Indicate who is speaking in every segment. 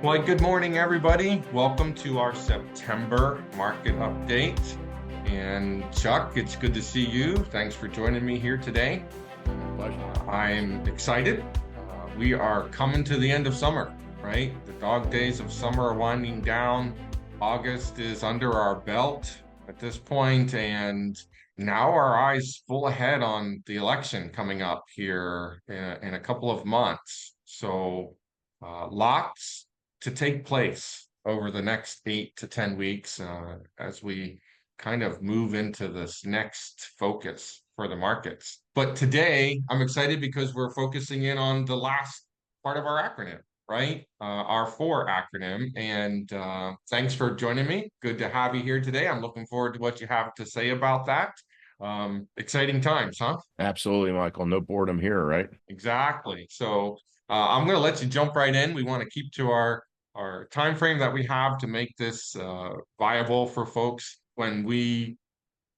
Speaker 1: Well, good morning, everybody. Welcome to our September market update. And Chuck, it's good to see you. Thanks for joining me here today.
Speaker 2: Pleasure.
Speaker 1: I'm excited. We are coming to the end of summer, right? The dog days of summer are winding down. August is under our belt at this point, and now our eyes full ahead on the election coming up here in a couple of months. So, lots to take place over the next 8 to 10 weeks as we kind of move into this next focus for the markets. But today, I'm excited because we're focusing in on the last part of our acronym, right? Our FOR acronym. And thanks for joining me. Good to have you here today. I'm looking forward to what you have to say about that. Exciting times, huh?
Speaker 2: Absolutely, Michael. No boredom here, right?
Speaker 1: Exactly. So I'm going to let you jump right in. We want to keep to our time frame that we have to make this viable for folks. When we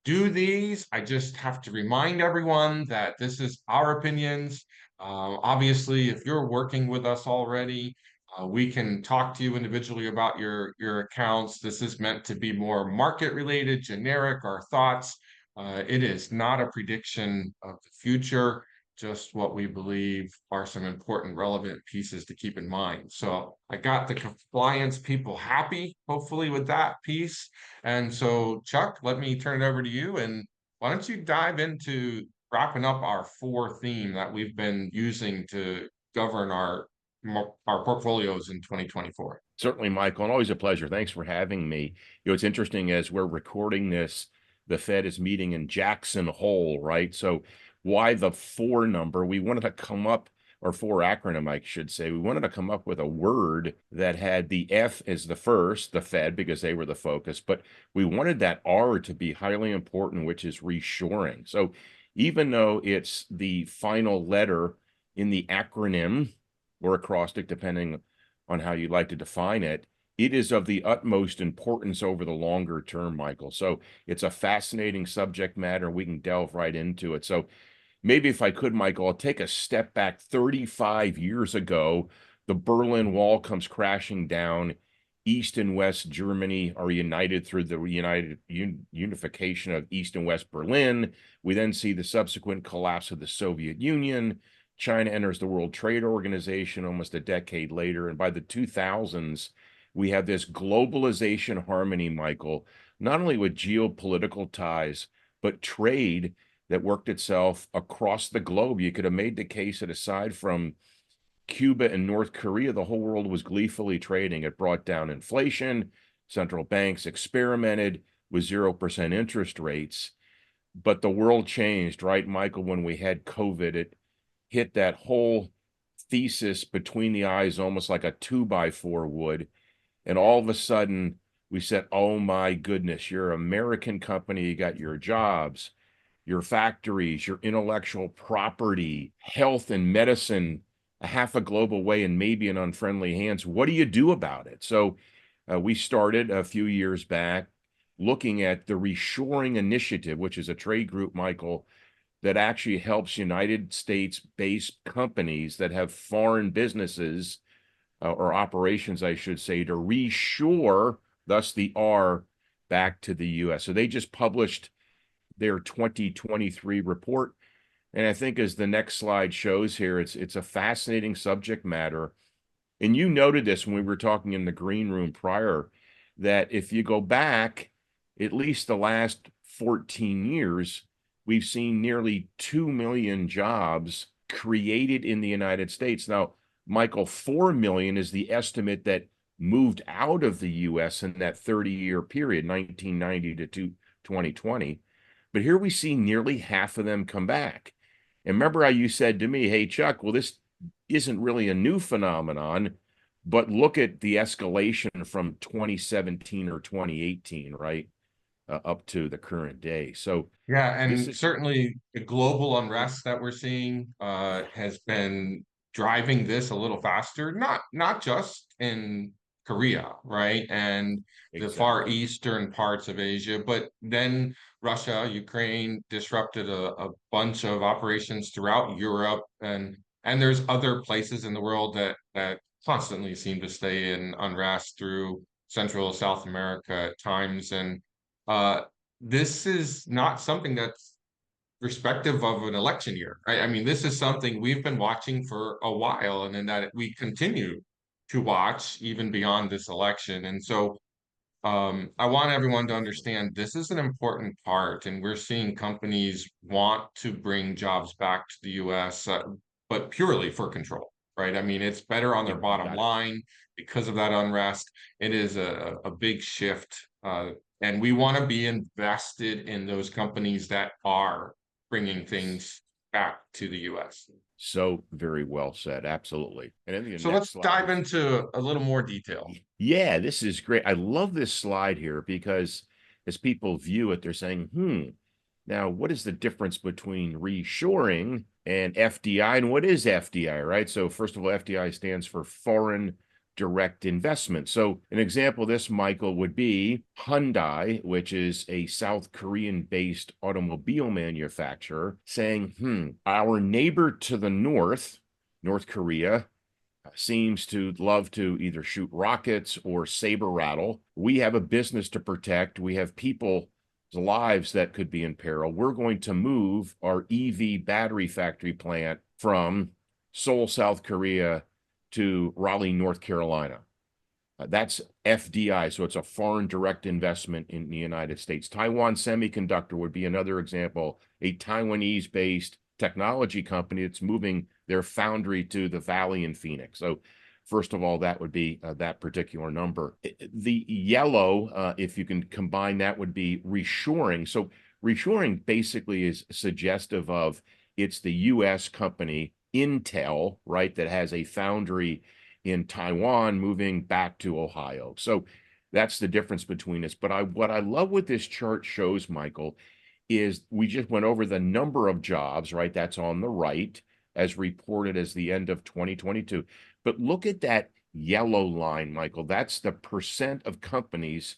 Speaker 1: do these, I just have to remind everyone that this is our opinions. Obviously, if you're working with us already, we can talk to you individually about your accounts. This is meant to be more market related, generic, our thoughts. It is not a prediction of the future, just what we believe are some important relevant pieces to keep in mind. So I got the compliance people happy, hopefully, with that piece. And so, Chuck, let me turn it over to you. And why don't you dive into wrapping up our FOR theme that we've been using to govern our portfolios in 2024?
Speaker 2: Certainly, Michael, and always a pleasure. Thanks for having me. It's interesting as we're recording this, the Fed is meeting in Jackson Hole, right? So why the FOR number? We wanted to come up, or FOR acronym, I should say, we wanted to come up with a word that had the F as the first, the Fed, because they were the focus, but we wanted that R to be highly important, which is reshoring. So even though it's the final letter in the acronym or acrostic, depending on how you'd like to define it, it is of the utmost importance over the longer term, Michael. So it's a fascinating subject matter. We can delve right into it. So maybe if I could, Michael, I'll take a step back 35 years ago. The Berlin Wall comes crashing down. East and West Germany are united through the unification of East and West Berlin. We then see the subsequent collapse of the Soviet Union. China enters the World Trade Organization almost a decade later. And by the 2000s, we have this globalization harmony, Michael, not only with geopolitical ties, but trade that worked itself across the globe. You could have made the case that aside from Cuba and North Korea, the whole world was gleefully trading. It brought down inflation. Central banks experimented with 0% interest rates. But the world changed, right, Michael, when we had COVID. It hit that whole thesis between the eyes almost like a 2x4 would. And all of a sudden, we said, oh my goodness, you're an American company, you got your jobs, your factories, your intellectual property, health and medicine, a half a globe away and maybe in unfriendly hands. What do you do about it? So we started a few years back looking at the Reshoring Initiative, which is a trade group, Michael, that actually helps United States-based companies that have foreign businesses or operations, I should say, to reshore, thus the R, back to the U.S. So they just published their 2023 report. And I think as the next slide shows here, it's a fascinating subject matter. And you noted this when we were talking in the green room prior, that if you go back at least the last 14 years, we've seen nearly 2 million jobs created in the United States. Now, Michael, 4 million is the estimate that moved out of the U.S. in that 30-year period, 1990 to 2020. But here we see nearly half of them come back. And remember how you said to me, hey, Chuck, well, this isn't really a new phenomenon, but look at the escalation from 2017 or 2018, right, up to the current day. So
Speaker 1: Yeah,
Speaker 2: this
Speaker 1: and
Speaker 2: is
Speaker 1: certainly the global unrest that we're seeing has been driving this a little faster, not just in Korea, right? And the far
Speaker 2: exactly.
Speaker 1: eastern parts of Asia, but then Russia, Ukraine disrupted a bunch of operations throughout Europe, and there's other places in the world that constantly seem to stay in unrest through Central South America at times. And uh, this is not something that's respective of an election year, right? I mean, this is something we've been watching for a while, and then that we continue to watch even beyond this election. And so I want everyone to understand this is an important part, and we're seeing companies want to bring jobs back to the US, but purely for control, right? I mean, it's better on their
Speaker 2: Yep, you
Speaker 1: bottom
Speaker 2: got it.
Speaker 1: line because of that unrest. It is a big shift, and we want to be invested in those companies that are bringing things back to the US.
Speaker 2: So very well said. Absolutely. And then the
Speaker 1: So
Speaker 2: next
Speaker 1: let's
Speaker 2: slide
Speaker 1: dive
Speaker 2: is,
Speaker 1: into a little more detail.
Speaker 2: yeah, this is great. I love this slide here because as people view it, they're saying, now what is the difference between reshoring and FDI? And what is FDI, right? So first of all, FDI stands for foreign direct investment. So an example of this, Michael, would be Hyundai, which is a South Korean based automobile manufacturer, saying, our neighbor to the north, North Korea, seems to love to either shoot rockets or saber rattle. We have a business to protect. We have people's lives that could be in peril. We're going to move our EV battery factory plant from Seoul, South Korea to Raleigh, North Carolina. That's FDI, so it's a foreign direct investment in the United States. Taiwan Semiconductor would be another example, a Taiwanese-based technology company that's moving their foundry to the Valley in Phoenix. So first of all, that would be that particular number. The yellow, if you can combine that, would be reshoring. So reshoring basically is suggestive of it's the U.S. company Intel, right, that has a foundry in Taiwan moving back to Ohio. So that's the difference between us. But what I love what this chart shows, Michael, is we just went over the number of jobs, right? That's on the right as reported as the end of 2022. But look at that yellow line, Michael. That's the percent of companies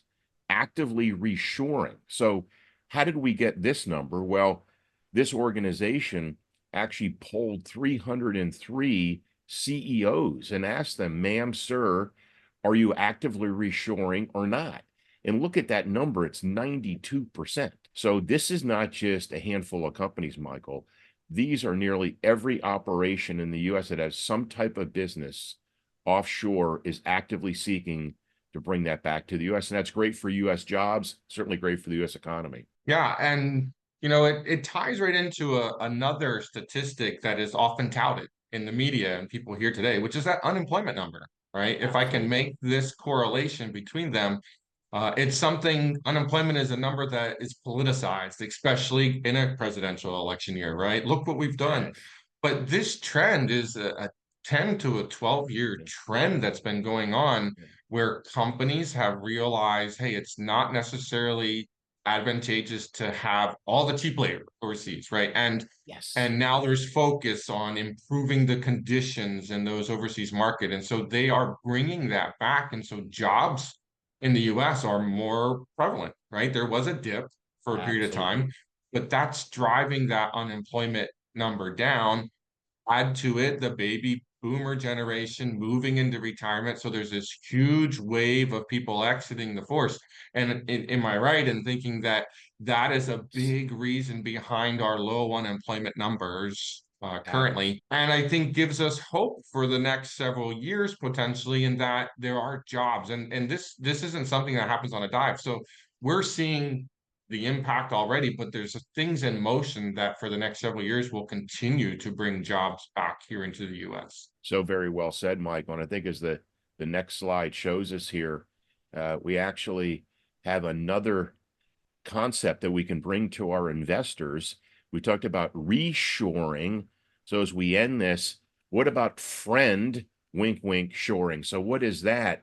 Speaker 2: actively reshoring. So how did we get this number? Well, this organization actually polled 303 CEOs and asked them, ma'am, sir, are you actively reshoring or not? And look at that number, it's 92%. So this is not just a handful of companies, Michael. These are nearly every operation in the US that has some type of business offshore is actively seeking to bring that back to the US. And that's great for US jobs, certainly great for the US economy.
Speaker 1: Yeah, and it ties right into another statistic that is often touted in the media and people here today, which is that unemployment number, right? If I can
Speaker 2: Absolutely.
Speaker 1: make this correlation between them, it's something, unemployment is a number that is politicized, especially in a presidential election year, right? Look what we've done.
Speaker 2: Yes.
Speaker 1: But this trend is a 10 to a 12-year trend that's been going on where companies have realized, hey, it's not necessarily advantageous to have all the cheap labor overseas, right?
Speaker 2: Yes.
Speaker 1: And now there's focus on improving the conditions in those overseas market. And so they are bringing that back. And so jobs in the US are more prevalent, right? There was a dip for a period of time,
Speaker 2: Absolutely.
Speaker 1: but that's driving that unemployment number down. Add to it the baby boomer generation moving into retirement. So there's this huge wave of people exiting the force. And am I right in thinking that that is a big reason behind our low unemployment numbers
Speaker 2: Abs-
Speaker 1: currently? And I think gives us hope for the next several years potentially in that there are jobs. And this isn't something that happens on a dive. So we're seeing the impact already, but there's things in motion that for the next several years will continue to bring jobs back here into the US.
Speaker 2: So very well said, Michael. And I think as the next slide shows us here, we actually have another concept that we can bring to our investors. We talked about reshoring. So as we end this, what about friend, wink, wink, shoring? So what is that?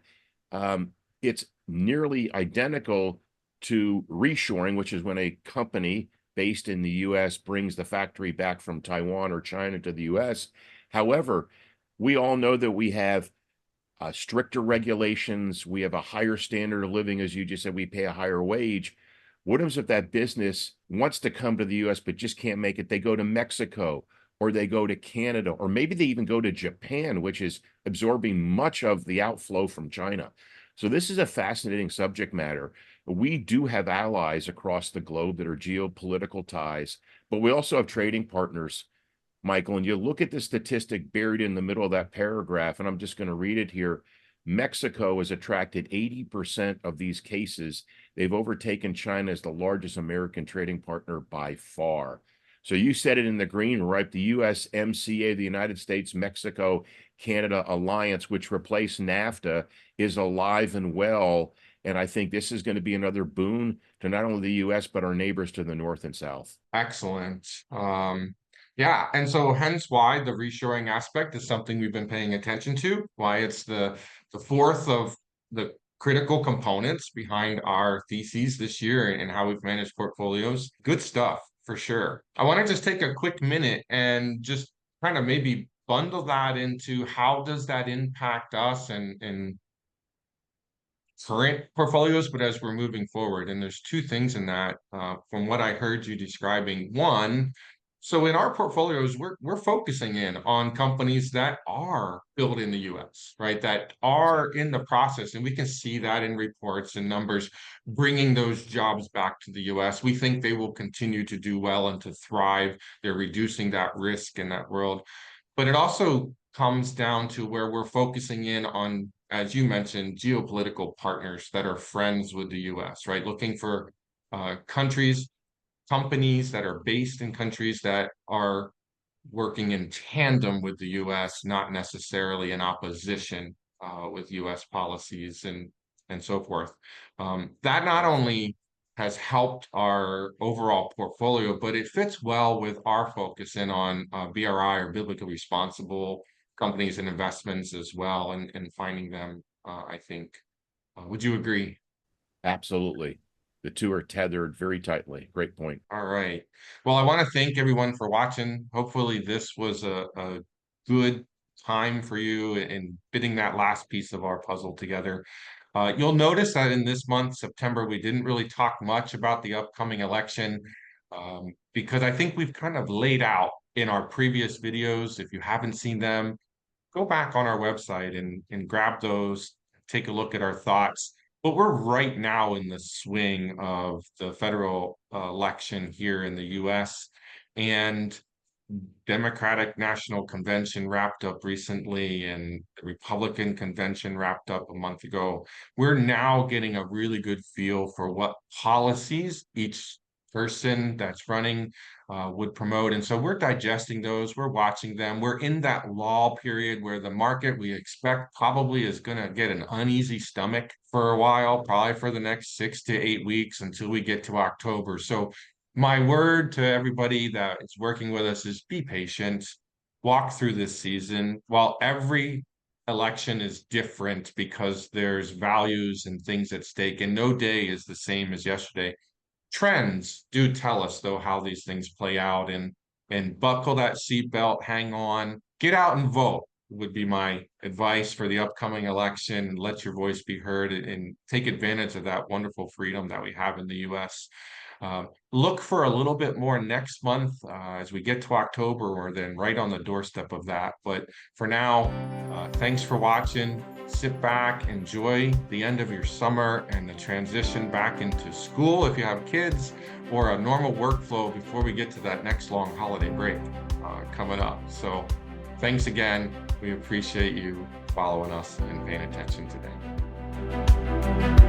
Speaker 2: It's nearly identical to reshoring, which is when a company based in the US brings the factory back from Taiwan or China to the US. However, we all know that we have stricter regulations. We have a higher standard of living. As you just said, we pay a higher wage. What if that business wants to come to the US but just can't make it? They go to Mexico or they go to Canada, or maybe they even go to Japan, which is absorbing much of the outflow from China. So this is a fascinating subject matter. We do have allies across the globe that are geopolitical ties, but we also have trading partners, Michael. And you look at the statistic buried in the middle of that paragraph, and I'm just going to read it here. Mexico has attracted 80% of these cases. They've overtaken China as the largest American trading partner by far. So you said it in the green, right? The USMCA, the United States, Mexico, Canada alliance, which replaced NAFTA, is alive and well. And I think this is going to be another boon to not only the US, but our neighbors to the north and south.
Speaker 1: Excellent. Yeah, and so hence why the reshoring aspect is something we've been paying attention to, why it's the fourth of the critical components behind our theses this year and how we've managed portfolios. Good stuff for sure. I want to just take a quick minute and just kind of maybe bundle that into how does that impact us and current portfolios, but as we're moving forward. And there's two things in that, from what I heard you describing. One, so in our portfolios, we're focusing in on companies that are built in the US, right? That are in the process, and we can see that in reports and numbers, bringing those jobs back to the US. We think they will continue to do well and to thrive. They're reducing that risk in that world. But it also comes down to where we're focusing in on, as you mentioned, geopolitical partners that are friends with the US, right? Looking for countries, companies that are based in countries that are working in tandem with the US, not necessarily in opposition with US policies and so forth. That not only has helped our overall portfolio, but it fits well with our focus in on BRI, or biblically responsible companies and investments as well, and finding them, I think. Would you agree?
Speaker 2: Absolutely. The two are tethered very tightly. Great point.
Speaker 1: All right. Well, I want to thank everyone for watching. Hopefully, this was a good time for you in fitting that last piece of our puzzle together. You'll notice that in this month, September, we didn't really talk much about the upcoming election, because I think we've kind of laid out in our previous videos. If you haven't seen them, go back on our website and grab those, take a look at our thoughts. But we're right now in the swing of the federal election here in the US, and Democratic National Convention wrapped up recently, and the Republican Convention wrapped up a month ago. We're now getting a really good feel for what policies each person that's running would promote. And so we're digesting those, we're watching them. We're in that lull period where the market, we expect, probably is going to get an uneasy stomach for a while, probably for the next 6 to 8 weeks until we get to October. So my word to everybody that is working with us is be patient, walk through this season. While every election is different because there's values and things at stake, and no day is the same as yesterday, trends do tell us though how these things play out, and buckle that seatbelt, hang on, get out and vote would be my advice for the upcoming election. Let your voice be heard and take advantage of that wonderful freedom that we have in the US. Look for a little bit more next month as we get to October. We're then right on the doorstep of that. But for now, thanks for watching. Sit back, enjoy the end of your summer and the transition back into school if you have kids, or a normal workflow before we get to that next long holiday break coming up. So thanks again. We appreciate you following us and paying attention today.